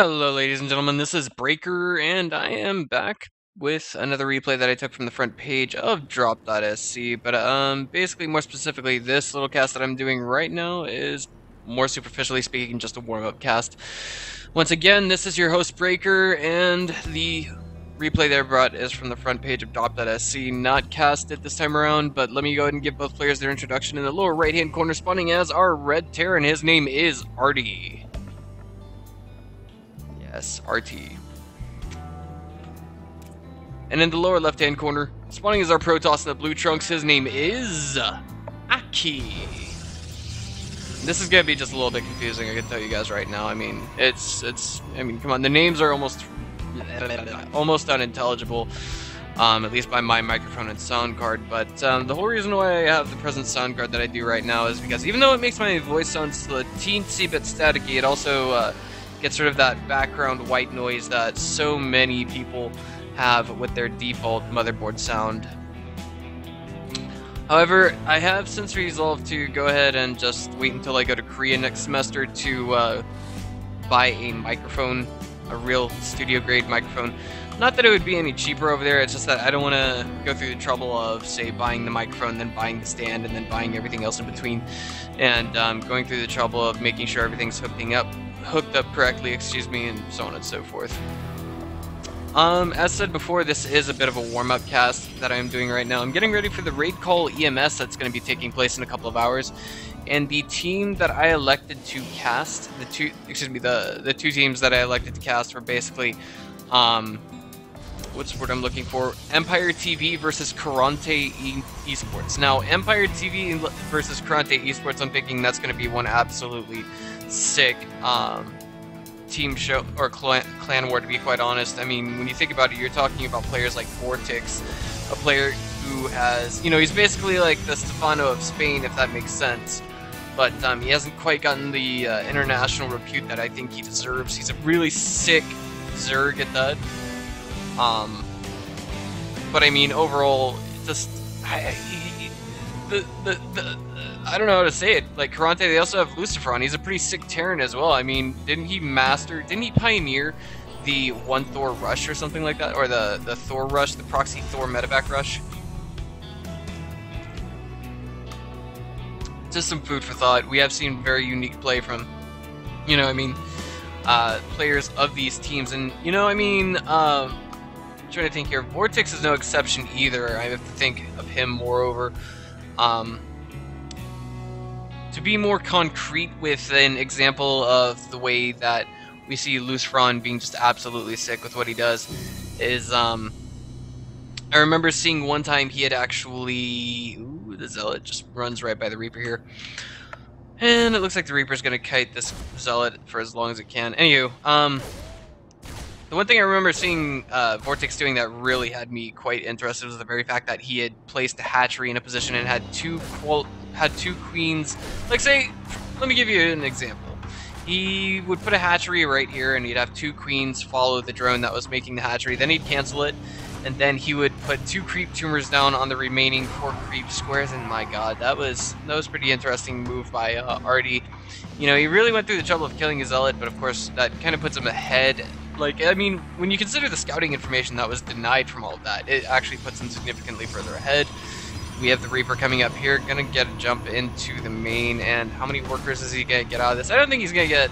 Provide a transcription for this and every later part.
Hello, ladies and gentlemen, this is Breaker, and I am back with another replay that I took from the front page of drop.sc, but basically, more specifically, this little cast that I'm doing right now is, more superficially speaking, just a warm-up cast. Once again, this is your host, Breaker, and the replay that I brought is from the front page of drop.sc, not casted this time around, but let me go ahead and give both players their introduction. In the lower right-hand corner, spawning as our Red Terror, and his name is Arti. Yes, Arti. And in the lower left-hand corner, spawning as our Protoss in the blue trunks, his name is Akhee. This is gonna be just a little bit confusing, I can tell you guys right now. I mean, come on, the names are almost unintelligible, at least by my microphone and sound card. But the whole reason why I have the present sound card that I do right now is because even though it makes my voice sound a teensy bit staticky, it also gets rid of that background white noise that so many people have with their default motherboard sound. However, I have since resolved to go ahead and just wait until I go to Korea next semester to buy a microphone, a real studio grade microphone. Not that it would be any cheaper over there, it's just that I don't want to go through the trouble of, say, buying the microphone, then buying the stand, and then buying everything else in between, and going through the trouble of making sure everything's hooked up correctly, excuse me, and so on and so forth. As said before, this is a bit of a warm-up cast that I am doing right now. I'm getting ready for the raid call EMS that's going to be taking place in a couple of hours, and the team that I elected to cast, the two teams that I elected to cast were basically, what's the word I'm looking for? Empire TV versus Karante Esports. Now, Empire TV versus Karante Esports, I'm thinking that's going to be one absolutely sick team show or clan war, to be quite honest. I mean, when you think about it, you're talking about players like Vortex, a player who has, you know, he's basically like the Stefano of Spain, if that makes sense. But he hasn't quite gotten the international repute that I think he deserves. He's a really sick Zerg at that. But I mean, overall, just I don't know how to say it. Like Karante, they also have Luciferon. He's a pretty sick Terran as well. I mean, didn't he pioneer the one Thor rush or something like that, or the Thor rush, the proxy Thor medevac rush? Just some food for thought. We have seen very unique play from, you know, I mean, players of these teams, and you know, I mean, I'm trying to think here. Vortex is no exception either. I have to think of him moreover. To be more concrete with an example of the way that we see Luciferon being just absolutely sick with what he does is, I remember seeing one time he had actually, ooh, the Zealot just runs right by the Reaper here. And it looks like the Reaper's gonna kite this Zealot for as long as it can. Anywho, the one thing I remember seeing Vortex doing that really had me quite interested was the very fact that he had placed a hatchery in a position and had two queens. Like, say, let me give you an example. He would put a hatchery right here, and he'd have two queens follow the drone that was making the hatchery. Then he'd cancel it, and then he would put two creep tumors down on the remaining 4 creep squares. And my God, that was pretty interesting move by Arti. You know, he really went through the trouble of killing his Zealot, but of course that kind of puts him ahead. Like, I mean, when you consider the scouting information that was denied from all of that, it actually puts him significantly further ahead. We have the Reaper coming up here, gonna get a jump into the main, and how many workers is he gonna get out of this? I don't think he's gonna get...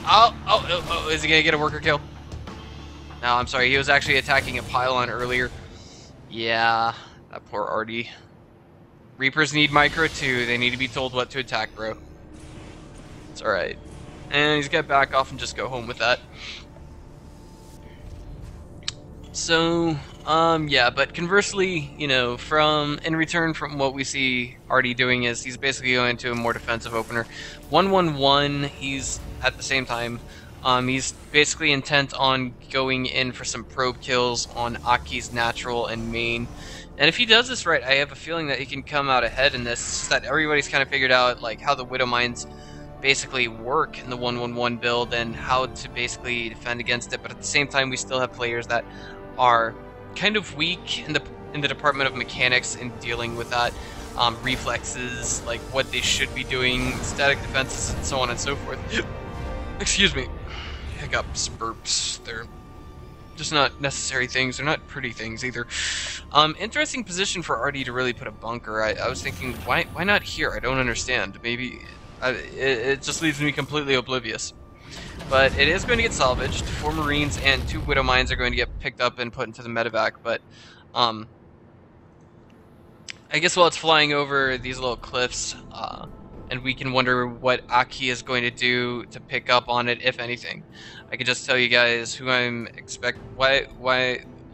Oh, is he gonna get a worker kill? No, I'm sorry, he was actually attacking a pylon earlier. Yeah, that poor Arti. Reapers need micro too, they need to be told what to attack, bro. It's alright. And he's gonna back off and just go home with that. So, yeah, but conversely, you know, in return from what we see Arti doing is he's basically going to a more defensive opener. 1-1-1, he's, at the same time, he's basically intent on going in for some probe kills on Akhee's natural and main. And if he does this right, I have a feeling that he can come out ahead in this. It's just that everybody's kind of figured out, like, how the Widow Mines basically work in the 1-1-1 build and how to basically defend against it. But at the same time, we still have players that are kind of weak in the department of mechanics in dealing with that, reflexes, like what they should be doing, static defenses, and so on and so forth. Excuse me. pick up burps. They're just not necessary things. They're not pretty things either. Interesting position for Arti to really put a bunker. I was thinking, why not here? I don't understand. Maybe it just leaves me completely oblivious. But it is going to get salvaged. 4 Marines and 2 Widow Mines are going to get picked up and put into the medevac. But I guess while it's flying over these little cliffs, and we can wonder what Akhee is going to do to pick up on it, if anything. I could just tell you guys who I'm why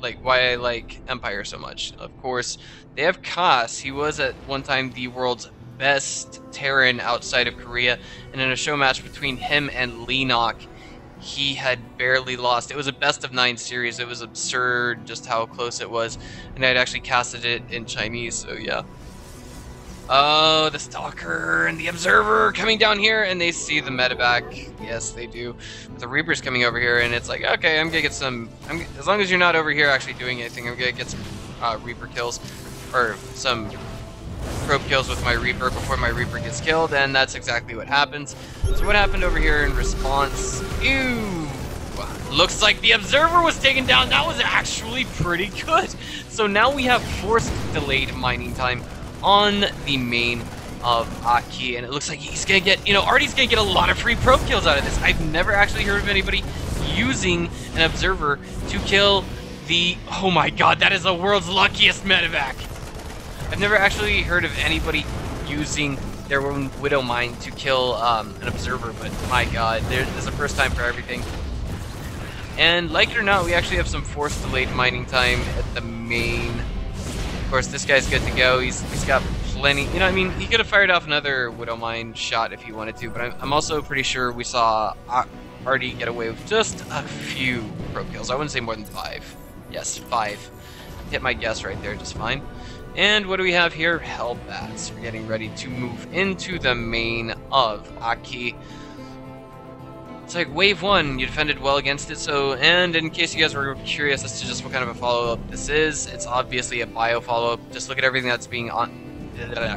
I like Empire so much. Of course, they have Kas. He was at one time the world's best Terran outside of Korea, and in a show match between him and Lenok, he had barely lost. It was a best of 9 series. It was absurd just how close it was, and I'd actually casted it in Chinese, so yeah. Oh, the Stalker and the Observer coming down here, and they see the medevac. Yes, they do. But the Reaper's coming over here, and it's like, okay, I'm gonna get some. As long as you're not over here actually doing anything, I'm gonna get some Reaper kills, or some probe kills with my Reaper before my Reaper gets killed, and that's exactly what happens. So what happened over here in response? Ew! Looks like the Observer was taken down. That was actually pretty good. So now we have forced delayed mining time on the main of Akhee, and it looks like he's gonna get, Arti's gonna get a lot of free probe kills out of this. I've never actually heard of anybody using an Observer to kill the, oh my god, that is the world's luckiest medevac. I've never actually heard of anybody using their own Widow Mine to kill an Observer, but my god, there's a first time for everything. And like it or not, we actually have some forced delayed mining time at the main. Of course, this guy's good to go. He's got plenty. He could have fired off another Widow Mine shot if he wanted to, but I'm also pretty sure we saw Arti get away with just a few probe kills. I wouldn't say more than 5. Yes, 5. Hit my guess right there just fine. And what do we have here? Hellbats. We're getting ready to move into the main of Akhee. It's like wave 1, you defended well against it, and in case you guys were curious as to just what kind of a follow-up this is, it's obviously a bio follow-up. Just look at everything that's being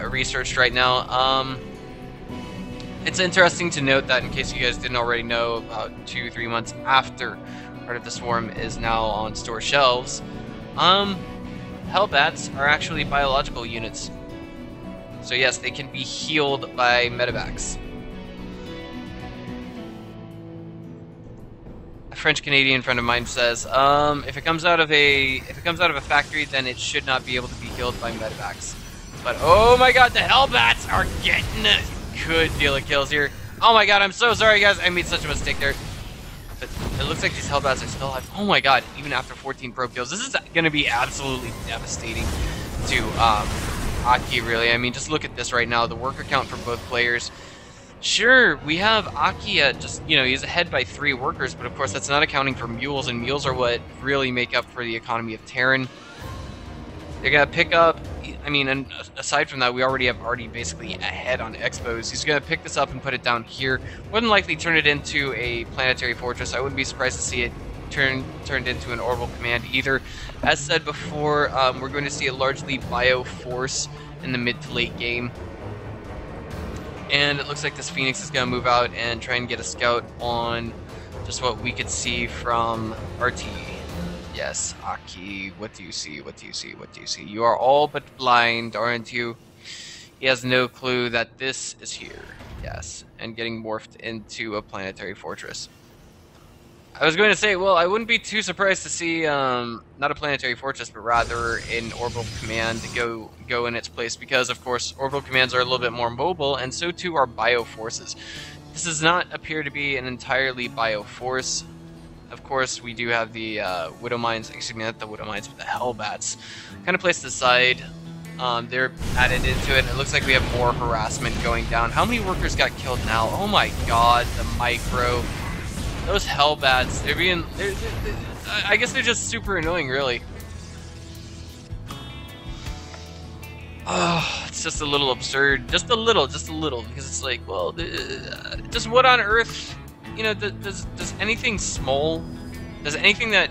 researched right now. It's interesting to note that in case you guys didn't already know, about 2-3 months after Heart of the Swarm is now on store shelves, Hellbats are actually biological units. So yes, they can be healed by medevacs. French-Canadian friend of mine says, if it comes out of a factory, then it should not be able to be healed by medevacs. But oh my god, the Hellbats are getting a good deal of kills here. Oh my god, I'm so sorry guys, I made such a mistake there. But it looks like these Hellbats are still alive. Oh my god, even after 14 probe kills, this is gonna be absolutely devastating to Akhee, really. Just look at this right now, the worker count for both players. Sure, we have Akhee at just, he's ahead by 3 workers, but of course that's not accounting for mules, and mules are what really make up for the economy of Terran. They're going to pick up, and aside from that, we already have Arti basically ahead on Expos. He's going to pick this up and put it down here. Wouldn't likely turn it into a planetary fortress. I wouldn't be surprised to see it turned into an orbital command either. As said before, we're going to see a largely bio force in the mid to late game. And it looks like this Phoenix is going to move out and try and get a scout on just what we could see from Arti. Yes, Akhee, what do you see? What do you see? What do you see? You are all but blind, aren't you? He has no clue that this is here. Yes, and getting morphed into a planetary fortress. I was going to say, well, I wouldn't be too surprised to see not a planetary fortress, but rather an orbital command go in its place, because of course orbital commands are a little bit more mobile, and so too are bio forces. This does not appear to be an entirely bio force. Of course, we do have the Widow Mines, excuse me, not the Widow Mines, but the Hellbats kind of placed aside. They're added into it. It looks like we have more harassment going down. How many workers got killed now? Oh my god, the micro. Those Hellbats, I guess they're just super annoying, really. Oh, it's just a little absurd. Just a little, because it's like, well, just what on earth, does anything small, does anything that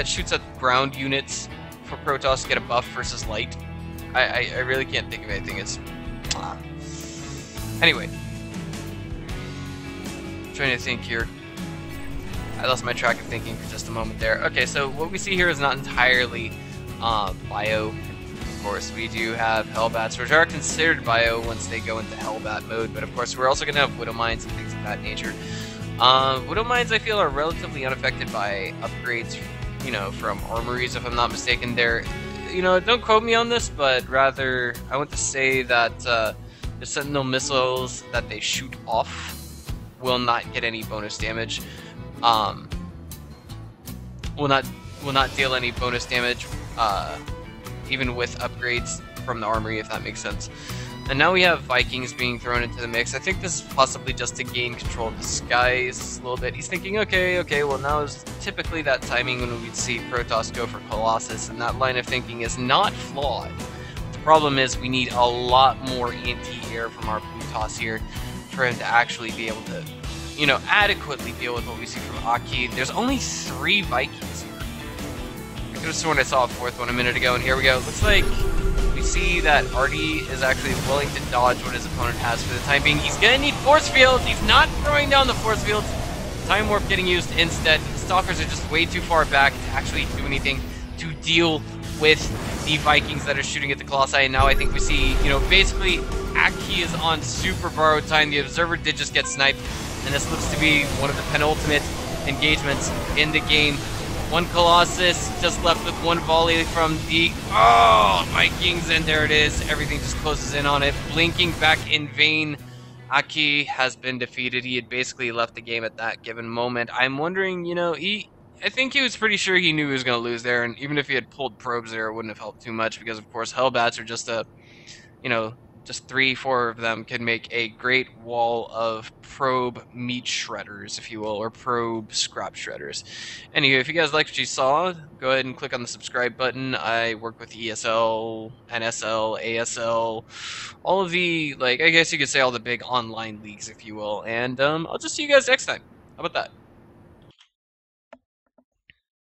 shoots at ground units for Protoss get a buff versus light? I really can't think of anything. Anyway. Trying to think here. I lost my track of thinking for just a moment there. Okay, so what we see here is not entirely bio. Of course, we do have Hellbats, which are considered bio once they go into Hellbat mode, but of course we're also going to have Widow Mines and things of that nature. Widow Mines, I feel, are relatively unaffected by upgrades, you know, from armories, if I'm not mistaken. They're, you know, don't quote me on this, but rather, I want to say that the Sentinel missiles that they shoot off will not get any bonus damage. Will not deal any bonus damage, even with upgrades from the armory, if that makes sense. And now we have Vikings being thrown into the mix. I think this is possibly just to gain control of the skies a little bit. He's thinking, okay, well now is typically that timing when we'd see Protoss go for Colossus, and that line of thinking is not flawed. The problem is we need a lot more anti-air from our Protoss here for him to actually be able to, you know, adequately deal with what we see from Akhee. There's only 3 Vikings here. I could have sworn I saw a 4th one a minute ago, and here we go. Looks like we see that Arti is actually willing to dodge what his opponent has for the time being. He's gonna need force fields. He's not throwing down the force fields. Time warp getting used instead. The Stalkers are just way too far back to actually do anything to deal with the Vikings that are shooting at the Colossi. And now I think we see, you know, basically Akhee is on super borrowed time. The Observer did just get sniped, and this looks to be one of the penultimate engagements in the game. One Colossus just left with 1 volley from the Vikings, and there it is. Everything just closes in on it. Blinking back in vain. Akhee has been defeated. He had basically left the game at that given moment. I'm wondering, you know, I think he was pretty sure he knew he was going to lose there, and even if he had pulled probes there, it wouldn't have helped too much because, of course, Hellbats are just a, you know, just 3-4 of them can make a great wall of probe meat shredders, if you will, or probe scrap shredders. Anyway, if you guys liked what you saw, go ahead and click on the subscribe button. I work with ESL, NSL, ASL, all of the, like, I guess you could say all the big online leagues, if you will, and I'll just see you guys next time. How about that?